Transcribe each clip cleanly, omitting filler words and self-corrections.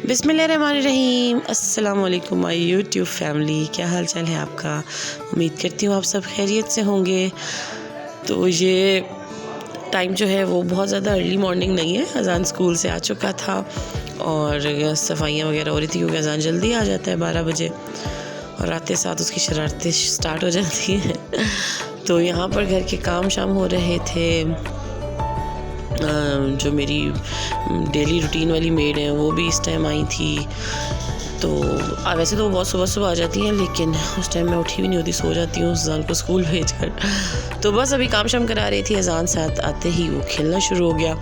बिस्मिल्लाहिर्रहमानिर्रहीम। अस्सलाम वालेकुम माय यूट्यूब फैमिली, क्या हाल चाल है आपका। उम्मीद करती हूँ आप सब खैरियत से होंगे। तो ये टाइम जो है वो बहुत ज़्यादा अर्ली मॉर्निंग नहीं है। अज़ान स्कूल से आ चुका था और सफाइयाँ वगैरह हो रही थी क्योंकि अज़ान जल्दी आ जाता है 12 बजे और आते साथ उसकी शरारतें स्टार्ट हो जाती हैं। तो यहाँ पर घर के काम शाम हो रहे थे। जो मेरी डेली रूटीन वाली मेड है वो भी इस टाइम आई थी। तो वैसे तो वो बहुत सुबह सुबह आ जाती हैं, लेकिन उस टाइम मैं उठी भी नहीं होती, सो जाती हूँ अज़ान को स्कूल भेजकर। तो बस अभी काम शाम करा रही थी। अज़ान साथ आते ही वो खेलना शुरू हो गया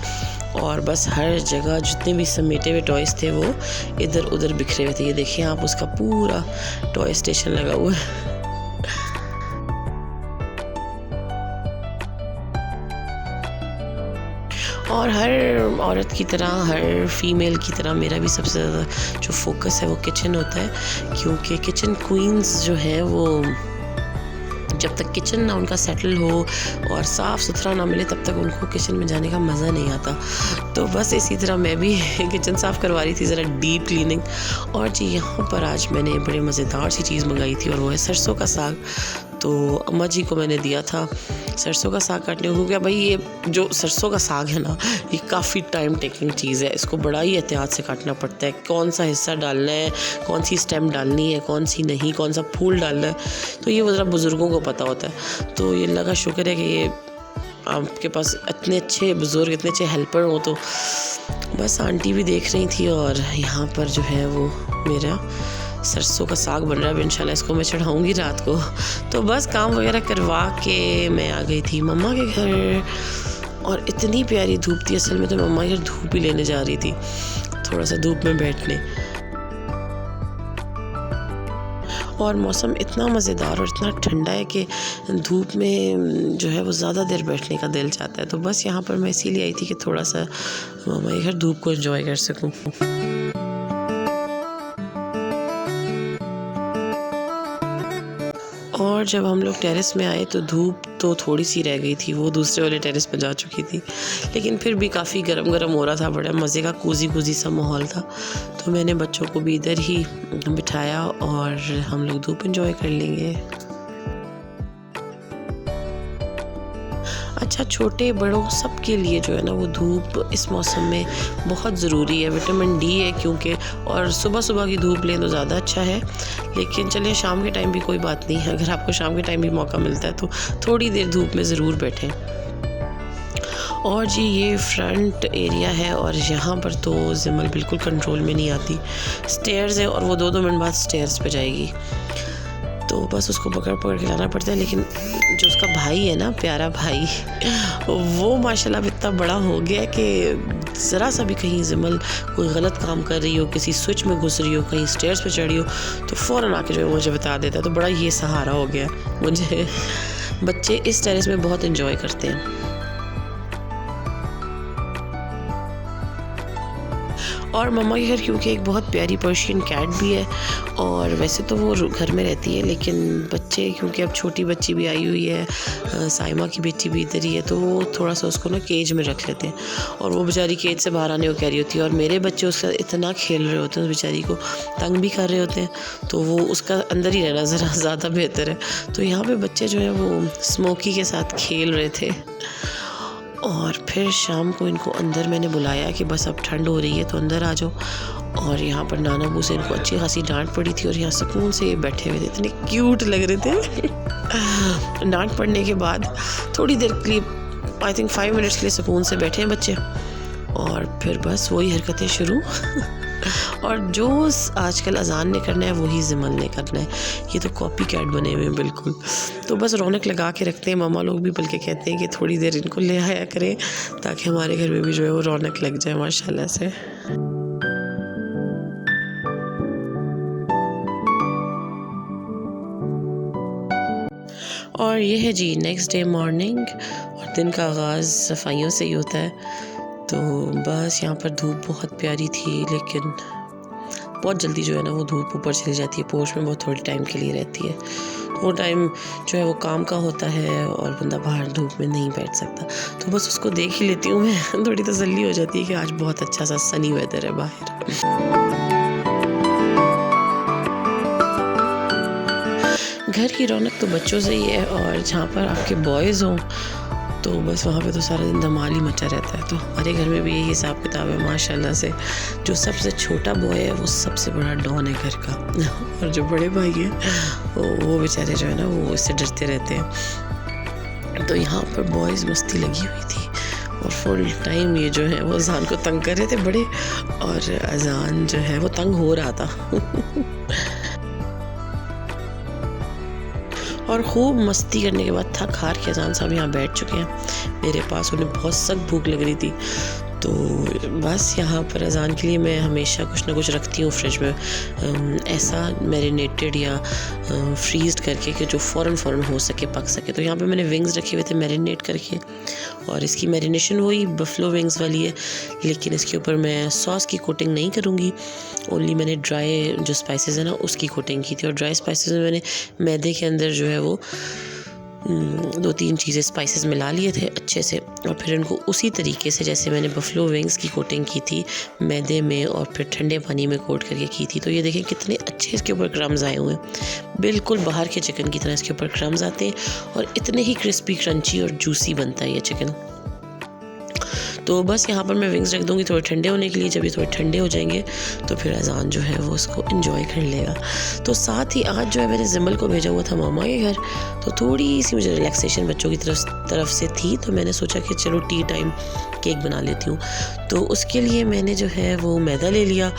और बस हर जगह जितने भी समेटे हुए टॉयज़ थे वो इधर उधर बिखरे हुए थे। ये देखिए आप, उसका पूरा टॉय स्टेशन लगा हुआ है। और हर औरत की तरह, हर फीमेल की तरह मेरा भी सबसे ज़्यादा जो फोकस है वो किचन होता है, क्योंकि किचन क्वींस जो है वो जब तक किचन ना उनका सेटल हो और साफ़ सुथरा ना मिले तब तक उनको किचन में जाने का मज़ा नहीं आता। तो बस इसी तरह मैं भी किचन साफ़ करवा रही थी, ज़रा डीप क्लीनिंग। और जी यहाँ पर आज मैंने बड़े मज़ेदार सी चीज़ मंगाई थी और वो है सरसों का साग। तो अम्मा जी को मैंने दिया था सरसों का साग काटने को, क्योंकि भाई ये जो सरसों का साग है ना, ये काफ़ी टाइम टेकिंग चीज़ है। इसको बड़ा ही एहतियात से काटना पड़ता है, कौन सा हिस्सा डालना है, कौन सी स्टेम डालनी है, कौन सी नहीं, कौन सा फूल डालना है। तो ये ज़रा बुज़ुर्गों को पता होता है। तो ये अल्लाह का शुक्र है कि ये आपके पास इतने अच्छे बुज़ुर्ग, इतने अच्छे हेल्पर हो। तो बस आंटी भी देख रही थी और यहाँ पर जो है वो मेरा सरसों का साग बन रहा है। इंशाल्लाह इसको मैं चढ़ाऊँगी रात को। तो बस काम वगैरह करवा के मैं आ गई थी मम्मा के घर और इतनी प्यारी धूप थी। असल में तो मम्मा के घर धूप ही लेने जा रही थी, थोड़ा सा धूप में बैठने। और मौसम इतना मज़ेदार और इतना ठंडा है कि धूप में जो है वो ज़्यादा देर बैठने का दिल चाहता है। तो बस यहाँ पर मैं इसीलिए आई थी कि थोड़ा सा मम्मा के घर धूप को एंजॉय कर सकूँ। और जब हम लोग टेरेस में आए तो धूप तो थोड़ी सी रह गई थी, वो दूसरे वाले टेरेस पे जा चुकी थी, लेकिन फिर भी काफ़ी गरम गरम हो रहा था। बड़ा मज़े का कूजी कूजी सा माहौल था। तो मैंने बच्चों को भी इधर ही बिठाया और हम लोग धूप एंजॉय कर लेंगे। अच्छा, छोटे बड़ों सब के लिए जो है ना वो धूप इस मौसम में बहुत ज़रूरी है। विटामिन डी है क्योंकि, और सुबह सुबह की धूप लें तो ज़्यादा अच्छा है। लेकिन चलिए शाम के टाइम भी कोई बात नहीं है, अगर आपको शाम के टाइम भी मौका मिलता है तो थोड़ी देर धूप में ज़रूर बैठें। और जी ये फ्रंट एरिया है और यहाँ पर तो जिमल बिल्कुल कंट्रोल में नहीं आती। स्टेयर्स है और वो 2-2 मिनट बाद स्टेयर्स पे जाएगी, तो बस उसको पकड़ पकड़ के लाना पड़ता है। लेकिन जो उसका भाई है ना, प्यारा भाई, वो माशाल्लाह इतना बड़ा हो गया कि ज़रा सा भी कहीं जिमल कोई गलत काम कर रही हो, किसी स्विच में घुस रही हो, कहीं स्टेयर्स पे चढ़ी हो, तो फ़ौरन आके जो है मुझे बता देता है। तो बड़ा ये सहारा हो गया मुझे। बच्चे इस टेरेस में बहुत इंजॉय करते हैं। और मम्मा के घर क्योंकि एक बहुत प्यारी पर्शियन कैट भी है, और वैसे तो वो घर में रहती है, लेकिन बच्चे क्योंकि अब छोटी बच्ची भी आई हुई है, साइमा की बेटी भी इधर ही है, तो वो थोड़ा सा उसको ना केज में रख लेते हैं। और वो बेचारी केज से बाहर आने को कह रही होती है और मेरे बच्चे उसका इतना खेल रहे होते हैं, उस बेचारी को तंग भी कर रहे होते हैं, तो वो उसका अंदर ही रहना ज़रा ज़्यादा बेहतर है। तो यहाँ पर बच्चे जो हैं वो स्मोकी के साथ खेल रहे थे। और फिर शाम को इनको अंदर मैंने बुलाया कि बस अब ठंड हो रही है तो अंदर आ जाओ। और यहाँ पर नाना बू से इनको अच्छी खासी डांट पड़ी थी और यहाँ सुकून से ये बैठे हुए थे, इतने क्यूट लग रहे थे। डांट पड़ने के बाद थोड़ी देर के लिए, आई थिंक 5 मिनट्स के लिए सुकून से बैठे हैं बच्चे, और फिर बस वही हरकतें शुरू। और जो आजकल अजान ने करना है वही जिमल ने करना है। ये तो कॉपी कैट बने हुए हैं बिल्कुल। तो बस रौनक लगा के रखते हैं। मामा लोग भी बल्कि कहते हैं कि थोड़ी देर इनको ले आया करें ताकि हमारे घर में भी जो है वो रौनक लग जाए माशाल्लाह से। और ये है जी नेक्स्ट डे मॉर्निंग, और दिन का आगाज़ सफाइयों से ही होता है। तो बस यहाँ पर धूप बहुत प्यारी थी, लेकिन बहुत जल्दी जो है ना वो धूप ऊपर चली जाती है, पोर्च में बहुत थोड़ी टाइम के लिए रहती है। वो टाइम जो है वो काम का होता है और बंदा बाहर धूप में नहीं बैठ सकता। तो बस उसको देख ही लेती हूँ मैं, थोड़ी तसल्ली हो जाती है कि आज बहुत अच्छा सा सनी वेदर है बाहर। घर की रौनक तो बच्चों से ही है, और जहाँ पर आपके बॉयज़ हों तो बस वहाँ पे तो सारा दिन धमाल ही मचा रहता है। तो हमारे घर में भी यही हिसाब किताब है माशाल्लाह से। जो सबसे छोटा बॉय है वो सबसे बड़ा डॉन है घर का और जो बड़े भाई हैं वो बेचारे जो है ना वो इससे डरते रहते हैं। तो यहाँ पर बॉयज़ मस्ती लगी हुई थी और फुल टाइम ये जो है वो अजान को तंग कर रहे थे बड़े, और अजान जो है वो तंग हो रहा था और खूब मस्ती करने के बाद थक हार के अजान साहब यहाँ बैठ चुके हैं मेरे पास। उन्हें बहुत सख्त भूख लग रही थी, तो बस यहाँ पर अजान के लिए मैं हमेशा कुछ ना कुछ रखती हूँ फ्रिज में, ऐसा मैरिनेटेड या फ्रीज़ करके कि जो फ़ौरन हो सके, पक सके। तो यहाँ पे मैंने विंग्स रखे हुए थे मैरिनेट करके, और इसकी मैरिनेशन वही बफलो विंग्स वाली है, लेकिन इसके ऊपर मैं सॉस की कोटिंग नहीं करूँगी। ओनली मैंने ड्राई जो स्पाइसेस है ना उसकी कोटिंग की थी, और ड्राई स्पाइसेस में मैंने मैदे के अंदर जो है वो 2-3 चीज़ें स्पाइसेस मिला लिए थे अच्छे से, और फिर इनको उसी तरीके से जैसे मैंने बफलो विंग्स की कोटिंग की थी मैदे में और फिर ठंडे पानी में कोट करके की थी। तो ये देखें कितने अच्छे इसके ऊपर क्रम्स आए हुए हैं, बिल्कुल बाहर के चिकन की तरह इसके ऊपर क्रम्स आते हैं, और इतने ही क्रिस्पी क्रंची और जूसी बनता है ये चिकन। तो बस यहाँ पर मैं विंग्स रख दूँगी थोड़े ठंडे होने के लिए। जब ये थोड़े ठंडे हो जाएंगे तो फिर अजान जो है वो उसको एंजॉय कर लेगा। तो साथ ही आज जो है मैंने जिमल को भेजा हुआ था मामा के घर, तो थोड़ी सी मुझे रिलैक्सेशन बच्चों की तरफ से थी, तो मैंने सोचा कि चलो टी टाइम केक बना लेती हूँ। तो उसके लिए मैंने जो है वो मैदा ले लिया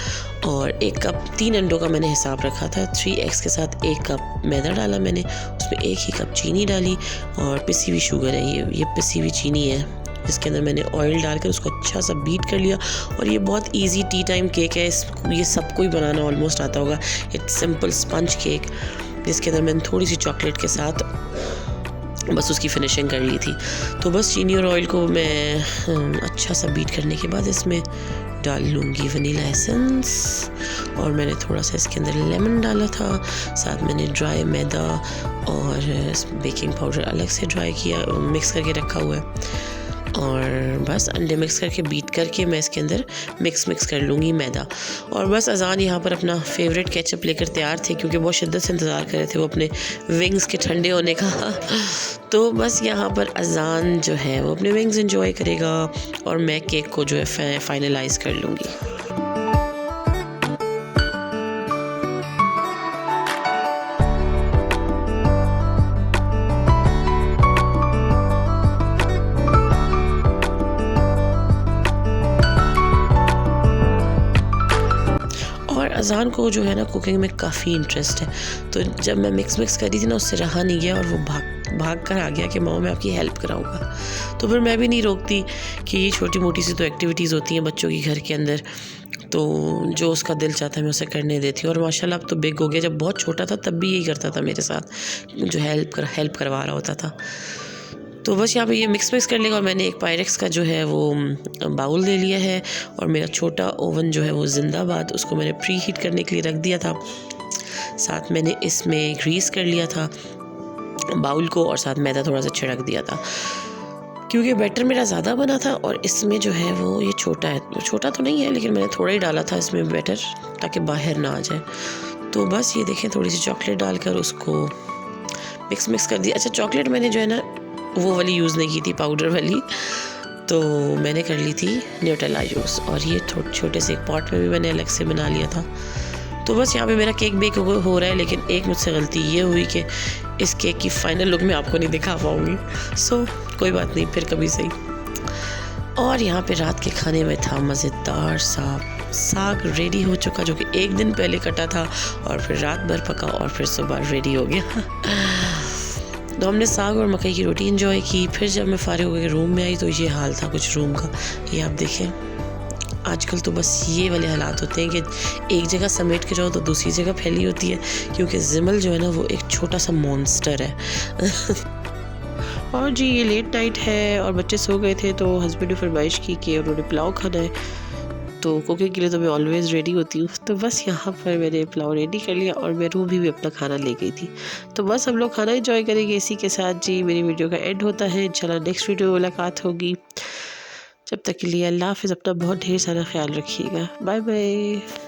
और 1 कप 3 अंडों का मैंने हिसाब रखा था। 3 एग्स के साथ 1 कप मैदा डाला मैंने, उसमें 1 ही कप चीनी डाली, और पिसी हुई शुगर है ये पिसी हुई चीनी है, जिसके अंदर मैंने ऑयल डालकर उसको अच्छा सा बीट कर लिया। और ये बहुत इजी टी टाइम केक है, ये सबको ही बनाना ऑलमोस्ट आता होगा। इट्स सिंपल स्पंज केक, जिसके अंदर मैंने थोड़ी सी चॉकलेट के साथ बस उसकी फिनिशिंग कर ली थी। तो बस चीनी और ऑयल को मैं अच्छा सा बीट करने के बाद इसमें डाल लूँगी वनीला एसेंस, और मैंने थोड़ा सा इसके अंदर लेमन डाला था। साथ मैंने ड्राई मैदा और बेकिंग पाउडर अलग से ड्राई किया, मिक्स करके रखा हुआ है, और बस अंडे मिक्स करके बीट करके मैं इसके अंदर मिक्स कर लूँगी मैदा। और बस अजान यहाँ पर अपना फेवरेट केचप लेकर तैयार थे, क्योंकि बहुत शिद्दत से इंतज़ार कर रहे थे वो अपने विंग्स के ठंडे होने का तो बस यहाँ पर अजान जो है वो अपने विंग्स एंजॉय करेगा, और मैं केक को जो है फाइनलाइज़ कर लूँगी। अजान को जो है ना कुकिंग में काफ़ी इंटरेस्ट है, तो जब मैं मिक्स कर रही थी ना उससे रहा नहीं गया, और वो भाग कर आ गया कि मामा मैं आपकी हेल्प कराऊंगा। तो फिर मैं भी नहीं रोकती कि ये छोटी मोटी सी तो एक्टिविटीज़ होती हैं बच्चों की घर के अंदर, तो जो उसका दिल चाहता है मैं उसे करने देती हूँ। और माशाल्लाह अब तो बिग हो गया, जब बहुत छोटा था तब भी यही करता था मेरे साथ, जो हेल्प करवा रहा होता था। तो बस यहाँ पे ये मिक्स कर लेगा, और मैंने एक पायरेक्स का जो है वो बाउल ले लिया है, और मेरा छोटा ओवन जो है वो जिंदाबाद, उसको मैंने प्री हीट करने के लिए रख दिया था। साथ मैंने इसमें ग्रीस कर लिया था बाउल को, और साथ मैदा थोड़ा सा छिड़क दिया था, क्योंकि बैटर मेरा ज़्यादा बना था और इसमें जो है वो ये छोटा है। छोटा तो नहीं है, लेकिन मैंने थोड़ा ही डाला था इसमें बैटर, ताकि बाहर ना आ जाए। तो बस ये देखें थोड़ी सी चॉकलेट डालकर उसको मिक्स कर दिया। अच्छा, चॉकलेट मैंने जो है ना वो वाली यूज़ नहीं की थी, पाउडर वाली, तो मैंने कर ली थी न्यूटेला यूज़। और ये छोटे से एक पॉट में भी मैंने अलग से बना लिया था। तो बस यहाँ पे मेरा केक बेक हो रहा है, लेकिन एक मुझसे गलती ये हुई कि इस केक की फ़ाइनल लुक मैं आपको नहीं दिखा पाऊँगी। सो कोई बात नहीं, फिर कभी सही। और यहाँ पे रात के खाने में था मज़ेदार सा साग रेडी हो चुका, जो कि 1 दिन पहले कटा था और फिर रात भर पका और फिर सुबह रेडी हो गया। तो हमने साग और मकई की रोटी एंजॉय की। फिर जब मैं फारिग होकर रूम में आई तो ये हाल था कुछ रूम का। ये आप देखें, आजकल तो बस ये वाले हालात होते हैं कि एक जगह समेट के जाओ तो दूसरी जगह फैली होती है, क्योंकि जिमल जो है ना वो एक छोटा सा मॉन्स्टर है। और जी ये लेट नाइट है और बच्चे सो गए थे, तो हस्बैंड ने फरमाइश की कि उन्होंने पुलाव खाना है, तो कुकिंग के लिए तो मैं ऑलवेज़ रेडी होती हूँ। तो बस यहाँ पर मैंने पुलाव रेडी कर लिया और मैं रूम भी अपना खाना ले गई थी। तो बस हम लोग खाना एंजॉय करेंगे इसी के साथ। जी मेरी वीडियो का एंड होता है। इंशाल्लाह नेक्स्ट वीडियो में मुलाकात होगी। जब तक के लिए अल्लाह हाफ़िज़, अपना बहुत ढेर सारा ख्याल रखिएगा। Bye bye.